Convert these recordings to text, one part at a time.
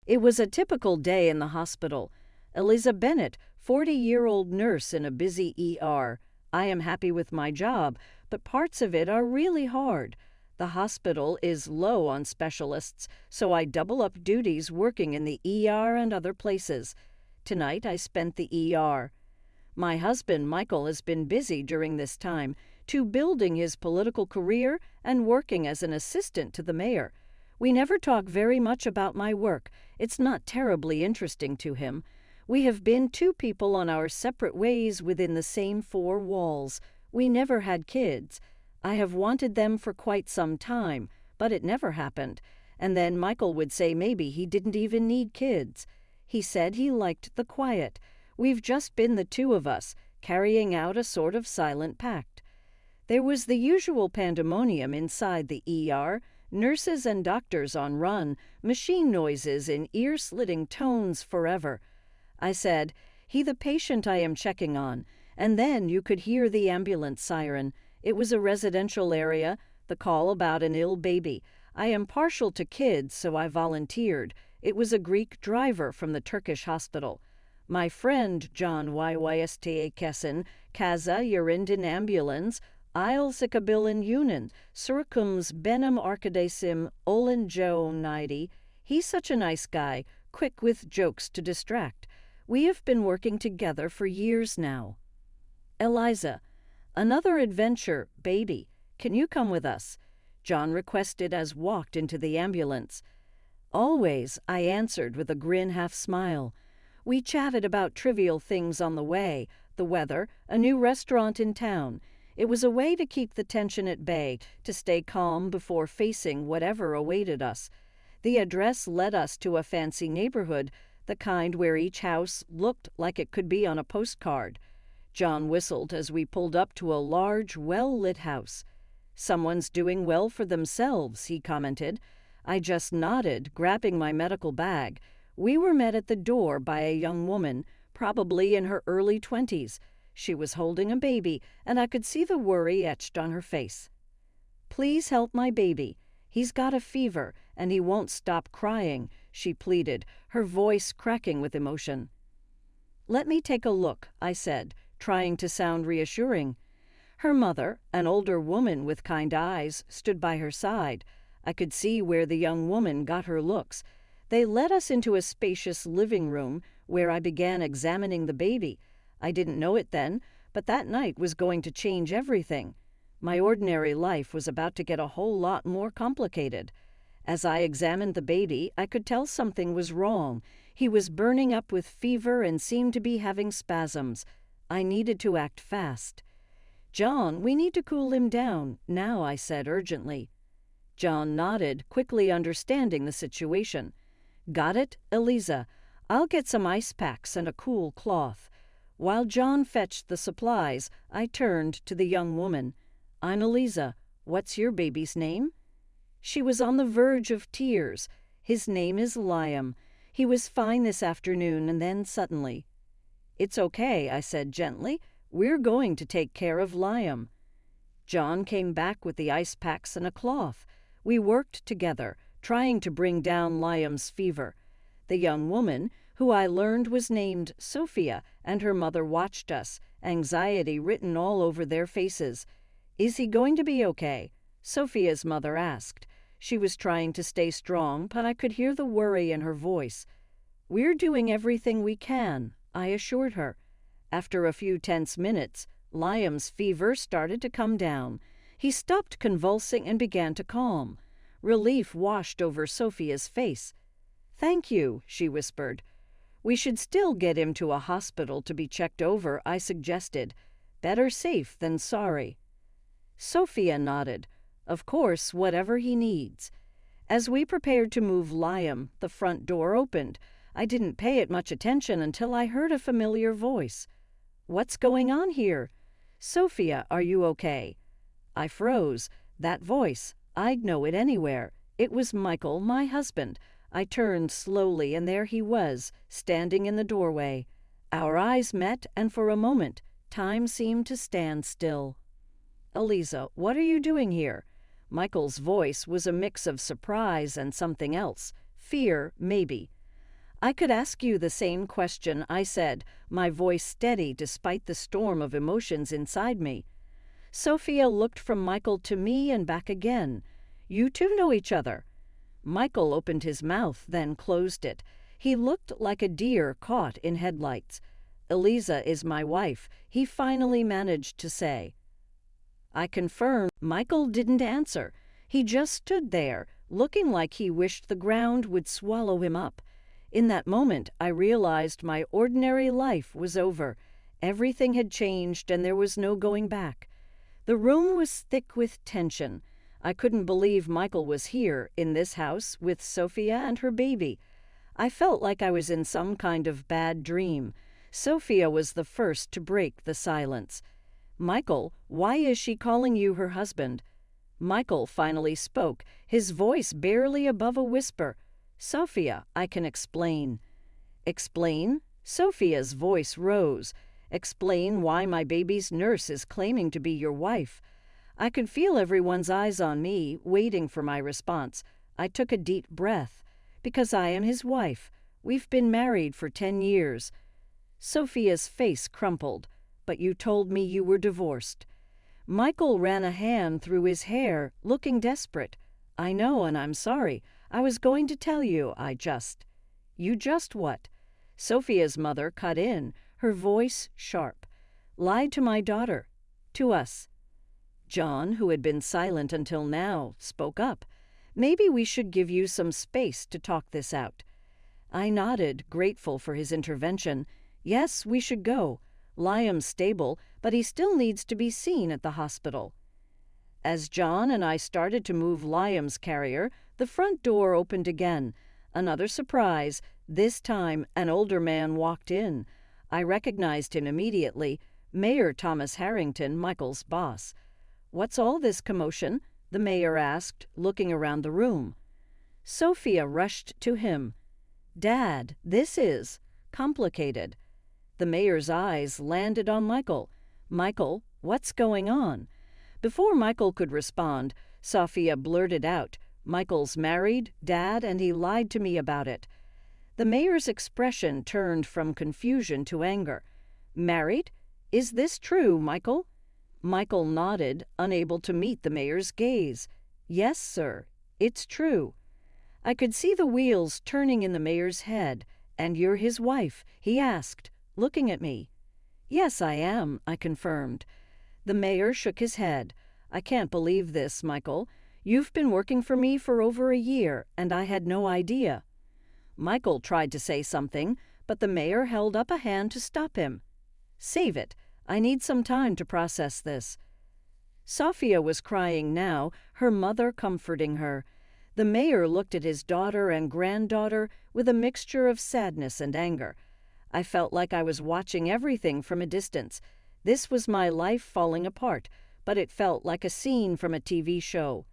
It was a typical day in the hospital. Eliza Bennett, 40-year-old nurse in a busy ER. I am happy with my job, but parts of it are really hard. The hospital is low on specialists, so I double up duties working in the ER and other places. Tonight I spent the ER. My husband, Michael, has been busy during this time, building his political career and working as an assistant to the mayor. We never talk very much about my work. It's not terribly interesting to him. We have been two people on our separate ways within the same four walls. We never had kids. I have wanted them for quite some time, but it never happened. And then Michael would say maybe he didn't even need kids. He said he liked the quiet. We've just been the two of us, carrying out a sort of silent pact. There was the usual pandemonium inside the ER, nurses and doctors on run, machine noises in ear-slitting tones forever. I said, "He the patient I am checking on," and then you could hear the ambulance siren. It was a residential area, the call about an ill baby. I am partial to kids, so I volunteered. It was a Greek driver from the Turkish hospital. My friend John Yysta Kessin, Kaza Yerindin Ambulance, Ailsikabilin Yunin, Surikums Benim Arkadesim Olin Joe Nidi. He's such a nice guy, quick with jokes to distract. We have been working together for years now. Eliza, another adventure, baby. Can you come with us? John requested as walked into the ambulance. Always, I answered with a grin half-smile. We chatted about trivial things on the way, the weather, a new restaurant in town. It was a way to keep the tension at bay, to stay calm before facing whatever awaited us. The address led us to a fancy neighborhood, the kind where each house looked like it could be on a postcard. John whistled as we pulled up to a large, well-lit house. "Someone's doing well for themselves," he commented. I just nodded, grabbing my medical bag. We were met at the door by a young woman, probably in her early 20s. She was holding a baby, and I could see the worry etched on her face. "Please help my baby. He's got a fever, and he won't stop crying," she pleaded, her voice cracking with emotion. "Let me take a look," I said, trying to sound reassuring. Her mother, an older woman with kind eyes, stood by her side. I could see where the young woman got her looks. They led us into a spacious living room where I began examining the baby. I didn't know it then, but that night was going to change everything. My ordinary life was about to get a whole lot more complicated. As I examined the baby, I could tell something was wrong. He was burning up with fever and seemed to be having spasms. I needed to act fast. "John, we need to cool him down now," I said urgently. John nodded, quickly understanding the situation. "Got it, Eliza. I'll get some ice packs and a cool cloth." While John fetched the supplies, I turned to the young woman. "I'm Eliza. What's your baby's name?" She was on the verge of tears. "His name is Liam. He was fine this afternoon, and then suddenly." "It's okay," I said gently. "We're going to take care of Liam." John came back with the ice packs and a cloth. We worked together, trying to bring down Liam's fever. The young woman, who I learned was named Sophia, and her mother watched us, anxiety written all over their faces. "Is he going to be okay?" Sophia's mother asked. She was trying to stay strong, but I could hear the worry in her voice. "We're doing everything we can," I assured her. After a few tense minutes, Liam's fever started to come down. He stopped convulsing and began to calm. Relief washed over Sophia's face. "Thank you," she whispered. "We should still get him to a hospital to be checked over," I suggested. "Better safe than sorry." Sophia nodded. "Of course, whatever he needs." As we prepared to move Liam, the front door opened. I didn't pay it much attention until I heard a familiar voice. "What's going on here?" "Sophia, are you okay?" I froze. That voice, I'd know it anywhere. It was Michael, my husband. I turned slowly, and there he was, standing in the doorway. Our eyes met, and for a moment, time seemed to stand still. "Eliza, what are you doing here?" Michael's voice was a mix of surprise and something else. Fear, maybe. I could ask you the same question, I said, my voice steady despite the storm of emotions inside me. Sophia looked from Michael to me and back again. You two know each other. Michael opened his mouth, then closed it. He looked like a deer caught in headlights. Eliza is my wife, he finally managed to say. I confirmed. Michael didn't answer. He just stood there, looking like he wished the ground would swallow him up. In that moment, I realized my ordinary life was over. Everything had changed and there was no going back. The room was thick with tension. I couldn't believe Michael was here, in this house, with Sophia and her baby. I felt like I was in some kind of bad dream. Sophia was the first to break the silence. Michael, why is she calling you her husband? Michael finally spoke, his voice barely above a whisper. Sophia, I can explain. Explain? Sophia's voice rose. Explain why my baby's nurse is claiming to be your wife. I could feel everyone's eyes on me, waiting for my response. I took a deep breath. Because I am his wife. We've been married for 10 years. Sophia's face crumpled. But you told me you were divorced. Michael ran a hand through his hair, looking desperate. I know, and I'm sorry. I was going to tell you, You just what? Sophia's mother cut in, her voice sharp. Lied to my daughter. To us. John, who had been silent until now, spoke up. Maybe we should give you some space to talk this out. I nodded, grateful for his intervention. Yes, we should go. Liam's stable, but he still needs to be seen at the hospital. As John and I started to move Liam's carrier, the front door opened again. Another surprise. This time, an older man walked in. I recognized him immediately. Mayor Thomas Harrington, Michael's boss. What's all this commotion? The mayor asked, looking around the room. Sophia rushed to him. Dad, this is complicated. The mayor's eyes landed on Michael. Michael, what's going on? Before Michael could respond, Sophia blurted out, Michael's married, Dad, and he lied to me about it. The mayor's expression turned from confusion to anger. Married? Is this true, Michael? Michael nodded, unable to meet the mayor's gaze. Yes, sir, it's true. I could see the wheels turning in the mayor's head. And you're his wife? He asked, looking at me. Yes, I am, I confirmed. The mayor shook his head. I can't believe this, Michael. You've been working for me for over a year, and I had no idea. Michael tried to say something, but the mayor held up a hand to stop him. Save it. I need some time to process this. Sophia was crying now, her mother comforting her. The mayor looked at his daughter and granddaughter with a mixture of sadness and anger. I felt like I was watching everything from a distance. This was my life falling apart, but it felt like a scene from a TV show.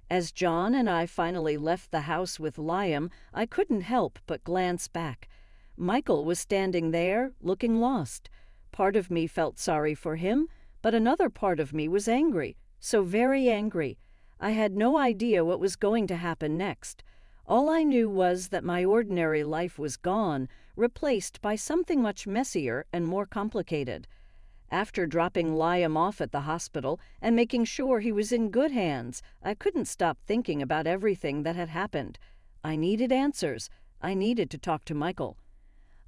As John and I finally left the house with Liam, I couldn't help but glance back. Michael was standing there, looking lost. Part of me felt sorry for him, but another part of me was angry, so very angry. I had no idea what was going to happen next. All I knew was that my ordinary life was gone, replaced by something much messier and more complicated. After dropping Liam off at the hospital and making sure he was in good hands, I couldn't stop thinking about everything that had happened. I needed answers. I needed to talk to Michael.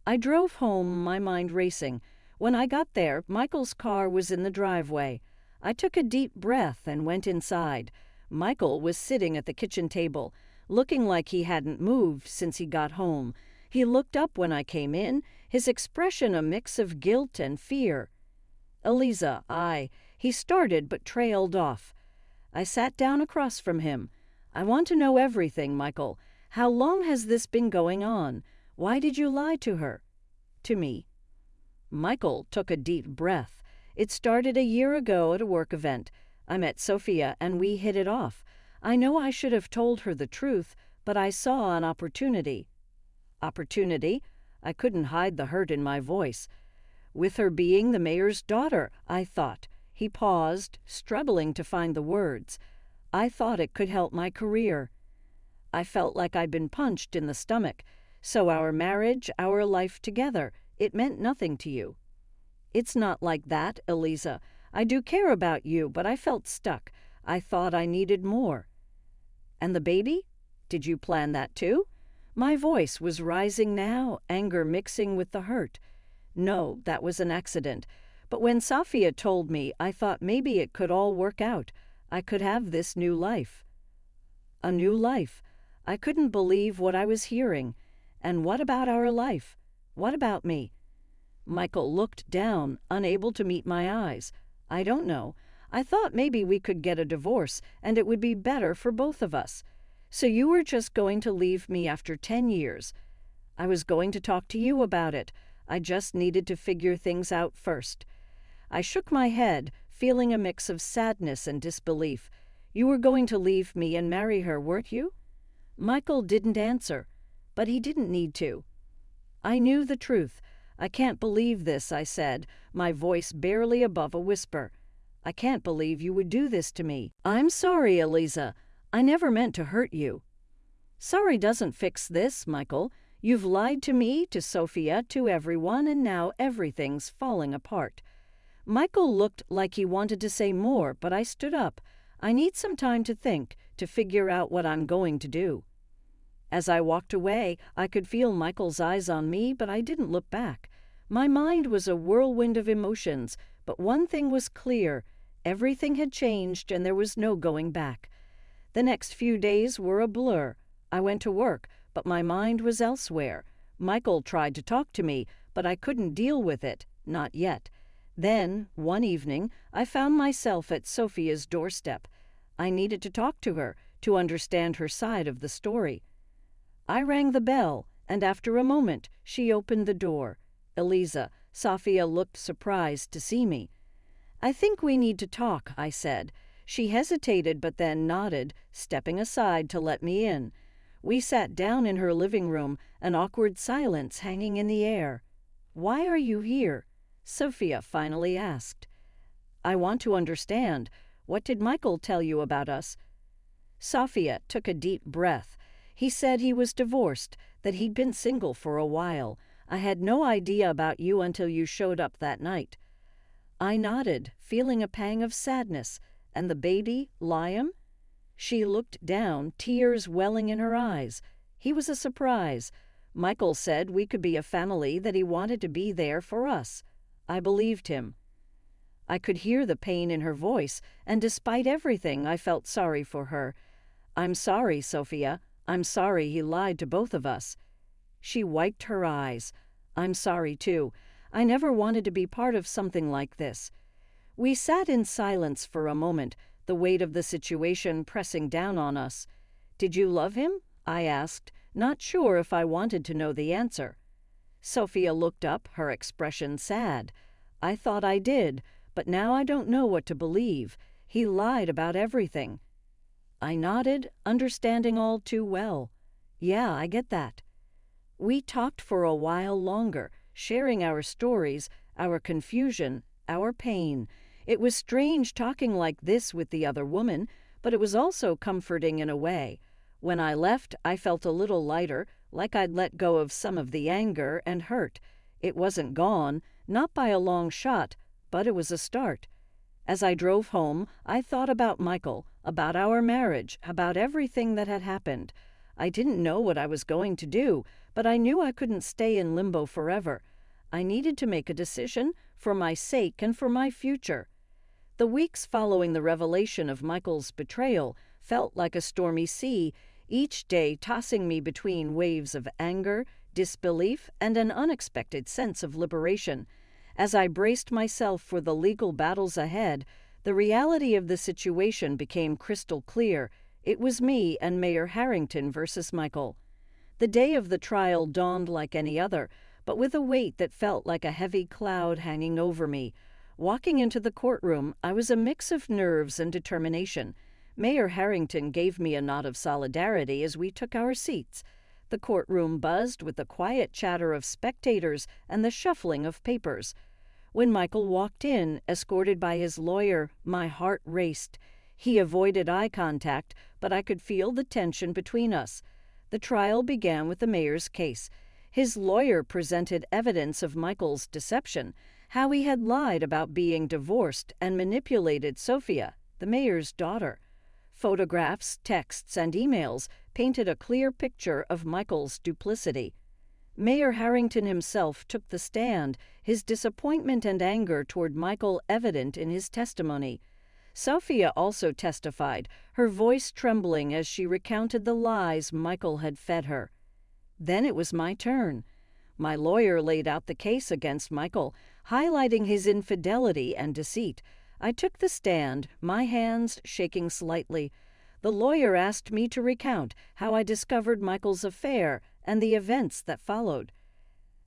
I drove home, my mind racing. When I got there, Michael's car was in the driveway. I took a deep breath and went inside. Michael was sitting at the kitchen table, looking like he hadn't moved since he got home. He looked up when I came in, his expression a mix of guilt and fear. Eliza, he started but trailed off. I sat down across from him. I want to know everything, Michael. How long has this been going on? Why did you lie to her? To me. Michael took a deep breath. It started a year ago at a work event. I met Sophia and we hit it off. I know I should have told her the truth, but I saw an opportunity. Opportunity? I couldn't hide the hurt in my voice. With her being the mayor's daughter, I thought. He paused, struggling to find the words. I thought it could help my career. I felt like I'd been punched in the stomach. So our marriage, our life together, it meant nothing to you. It's not like that, Eliza. I do care about you, but I felt stuck. I thought I needed more. And the baby? Did you plan that too? My voice was rising now, anger mixing with the hurt. No, that was an accident. But when Safia told me, I thought maybe it could all work out. I could have this new life. A new life. I couldn't believe what I was hearing. And what about our life? What about me? Michael looked down, unable to meet my eyes. I don't know. I thought maybe we could get a divorce, and it would be better for both of us. So you were just going to leave me after 10 years. I was going to talk to you about it. I just needed to figure things out first. I shook my head, feeling a mix of sadness and disbelief. You were going to leave me and marry her, weren't you? Michael didn't answer, but he didn't need to. I knew the truth. I can't believe this, I said, my voice barely above a whisper. I can't believe you would do this to me. I'm sorry, Eliza. I never meant to hurt you. Sorry doesn't fix this, Michael. You've lied to me, to Sophia, to everyone, and now everything's falling apart. Michael looked like he wanted to say more, but I stood up. I need some time to think, to figure out what I'm going to do. As I walked away, I could feel Michael's eyes on me, but I didn't look back. My mind was a whirlwind of emotions, but one thing was clear. Everything had changed and there was no going back. The next few days were a blur. I went to work, but my mind was elsewhere. Michael tried to talk to me, but I couldn't deal with it, not yet. Then, one evening, I found myself at Sophia's doorstep. I needed to talk to her, to understand her side of the story. I rang the bell, and after a moment, she opened the door. Eliza, Sophia looked surprised to see me. I think we need to talk, I said. She hesitated but then nodded, stepping aside to let me in. We sat down in her living room, an awkward silence hanging in the air. Why are you here? Sophia finally asked. I want to understand. What did Michael tell you about us? Sophia took a deep breath. He said he was divorced, that he'd been single for a while. I had no idea about you until you showed up that night. I nodded, feeling a pang of sadness. And the baby, Liam? She looked down, tears welling in her eyes. He was a surprise. Michael said we could be a family, that he wanted to be there for us. I believed him. I could hear the pain in her voice, and despite everything, I felt sorry for her. I'm sorry, Sophia. I'm sorry he lied to both of us. She wiped her eyes. I'm sorry, too. I never wanted to be part of something like this. We sat in silence for a moment, the weight of the situation pressing down on us. Did you love him? I asked, not sure if I wanted to know the answer. Sophia looked up, her expression sad. I thought I did, but now I don't know what to believe. He lied about everything. I nodded, understanding all too well. Yeah, I get that. We talked for a while longer, sharing our stories, our confusion, our pain. It was strange talking like this with the other woman, but it was also comforting in a way. When I left, I felt a little lighter, like I'd let go of some of the anger and hurt. It wasn't gone, not by a long shot, but it was a start. As I drove home, I thought about Michael, about our marriage, about everything that had happened. I didn't know what I was going to do, but I knew I couldn't stay in limbo forever. I needed to make a decision for my sake and for my future. The weeks following the revelation of Michael's betrayal felt like a stormy sea, each day tossing me between waves of anger, disbelief, and an unexpected sense of liberation. As I braced myself for the legal battles ahead, the reality of the situation became crystal clear. It was me and Mayor Harrington versus Michael. The day of the trial dawned like any other, but with a weight that felt like a heavy cloud hanging over me. Walking into the courtroom, I was a mix of nerves and determination. Mayor Harrington gave me a nod of solidarity as we took our seats. The courtroom buzzed with the quiet chatter of spectators and the shuffling of papers. When Michael walked in, escorted by his lawyer, my heart raced. He avoided eye contact, but I could feel the tension between us. The trial began with the mayor's case. His lawyer presented evidence of Michael's deception, how he had lied about being divorced and manipulated Sophia, the mayor's daughter. Photographs, texts, and emails painted a clear picture of Michael's duplicity. Mayor Harrington himself took the stand, his disappointment and anger toward Michael evident in his testimony. Sophia also testified, her voice trembling as she recounted the lies Michael had fed her. Then it was my turn. My lawyer laid out the case against Michael, highlighting his infidelity and deceit. I took the stand, my hands shaking slightly. The lawyer asked me to recount how I discovered Michael's affair and the events that followed.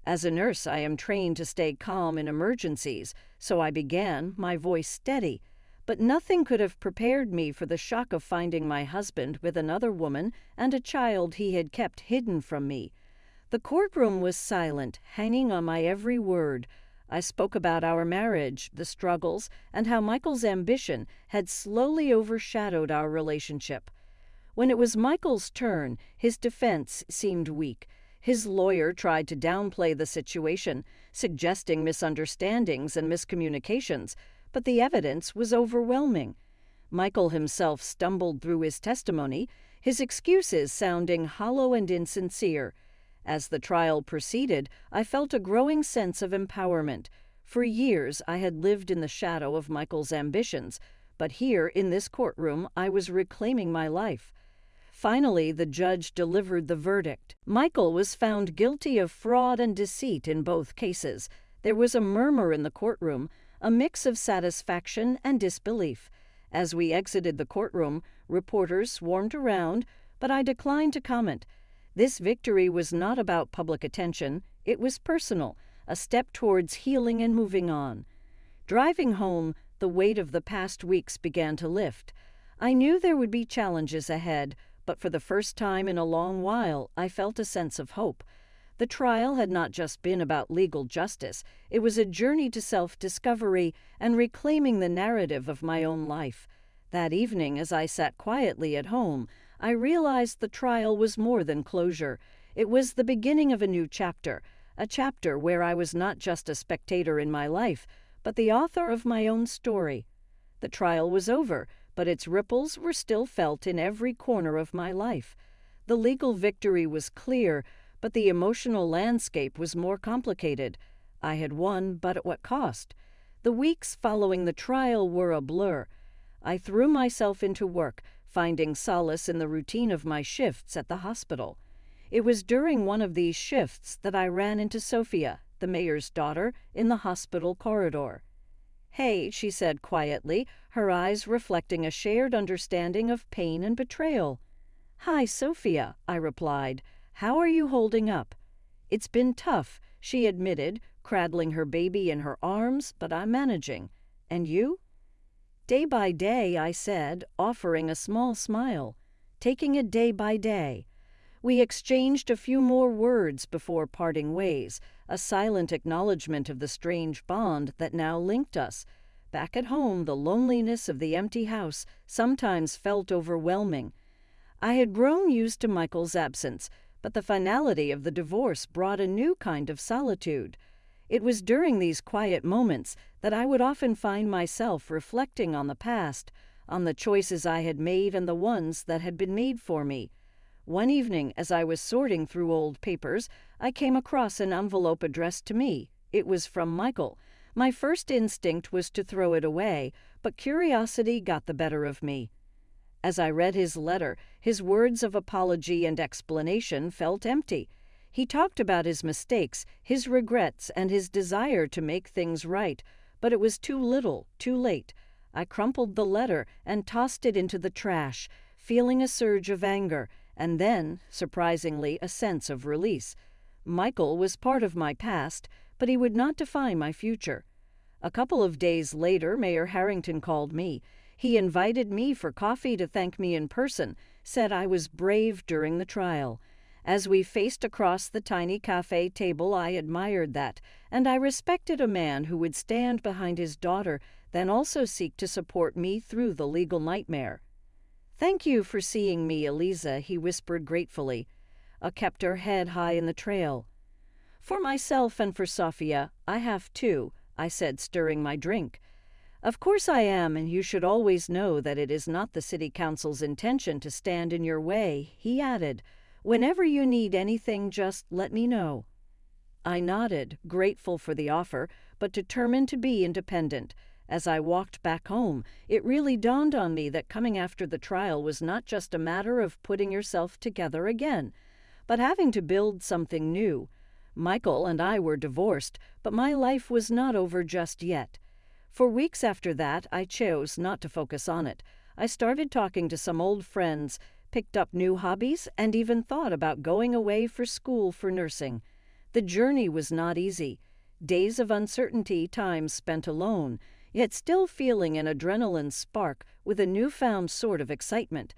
As a nurse, I am trained to stay calm in emergencies, so I began, my voice steady. But nothing could have prepared me for the shock of finding my husband with another woman and a child he had kept hidden from me. The courtroom was silent, hanging on my every word. I spoke about our marriage, the struggles, and how Michael's ambition had slowly overshadowed our relationship. When it was Michael's turn, his defense seemed weak. His lawyer tried to downplay the situation, suggesting misunderstandings and miscommunications, but the evidence was overwhelming. Michael himself stumbled through his testimony, his excuses sounding hollow and insincere. As the trial proceeded, I felt a growing sense of empowerment. For years, I had lived in the shadow of Michael's ambitions, but here in this courtroom, I was reclaiming my life. Finally, the judge delivered the verdict. Michael was found guilty of fraud and deceit in both cases. There was a murmur in the courtroom, a mix of satisfaction and disbelief. As we exited the courtroom, reporters swarmed around, but I declined to comment. This victory was not about public attention. It was personal, a step towards healing and moving on. Driving home, the weight of the past weeks began to lift. I knew there would be challenges ahead, but for the first time in a long while, I felt a sense of hope. The trial had not just been about legal justice. It was a journey to self-discovery and reclaiming the narrative of my own life. That evening, as I sat quietly at home, I realized the trial was more than closure. It was the beginning of a new chapter, a chapter where I was not just a spectator in my life, but the author of my own story. The trial was over, but its ripples were still felt in every corner of my life. The legal victory was clear, but the emotional landscape was more complicated. I had won, but at what cost? The weeks following the trial were a blur. I threw myself into work, finding solace in the routine of my shifts at the hospital. It was during one of these shifts that I ran into Sophia, the mayor's daughter, in the hospital corridor. "Hey," she said quietly, her eyes reflecting a shared understanding of pain and betrayal. "Hi, Sophia," I replied. "How are you holding up?" "It's been tough," she admitted, cradling her baby in her arms, "but I'm managing. And you?" "Day by day," I said, offering a small smile. "Taking it day by day." We exchanged a few more words before parting ways, a silent acknowledgement of the strange bond that now linked us. Back at home, the loneliness of the empty house sometimes felt overwhelming. I had grown used to Michael's absence, but the finality of the divorce brought a new kind of solitude. It was during these quiet moments that I would often find myself reflecting on the past, on the choices I had made and the ones that had been made for me. One evening, as I was sorting through old papers, I came across an envelope addressed to me. It was from Michael. My first instinct was to throw it away, but curiosity got the better of me. As I read his letter, his words of apology and explanation felt empty. He talked about his mistakes, his regrets, and his desire to make things right, but it was too little, too late. I crumpled the letter and tossed it into the trash, feeling a surge of anger, and then, surprisingly, a sense of release. Michael was part of my past, but he would not define my future. A couple of days later, Mayor Harrington called me. He invited me for coffee to thank me in person, said I was brave during the trial. As we faced across the tiny cafe table, I admired that, and I respected a man who would stand behind his daughter, then also seek to support me through the legal nightmare. "Thank you for seeing me, Eliza," he whispered gratefully. kept her head high in the trail. "For myself and for Sophia, I have too," I said, stirring my drink. "Of course I am, and you should always know that it is not the City Council's intention to stand in your way," he added. "Whenever you need anything, just let me know." I nodded, grateful for the offer, but determined to be independent. As I walked back home, it really dawned on me that coming after the trial was not just a matter of putting yourself together again, but having to build something new. Michael and I were divorced, but my life was not over just yet. For weeks after that, I chose not to focus on it. I started talking to some old friends, picked up new hobbies, and even thought about going away for school for nursing. The journey was not easy. Days of uncertainty, times spent alone, yet still feeling an adrenaline spark with a newfound sort of excitement.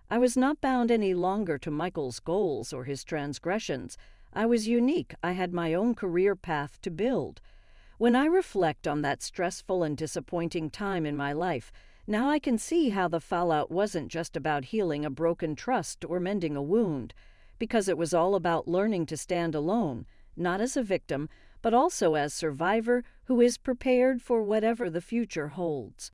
I was not bound any longer to Michael's goals or his transgressions. I was unique. I had my own career path to build. When I reflect on that stressful and disappointing time in my life, now I can see how the fallout wasn't just about healing a broken trust or mending a wound, because it was all about learning to stand alone, not as a victim, but also as survivor who is prepared for whatever the future holds.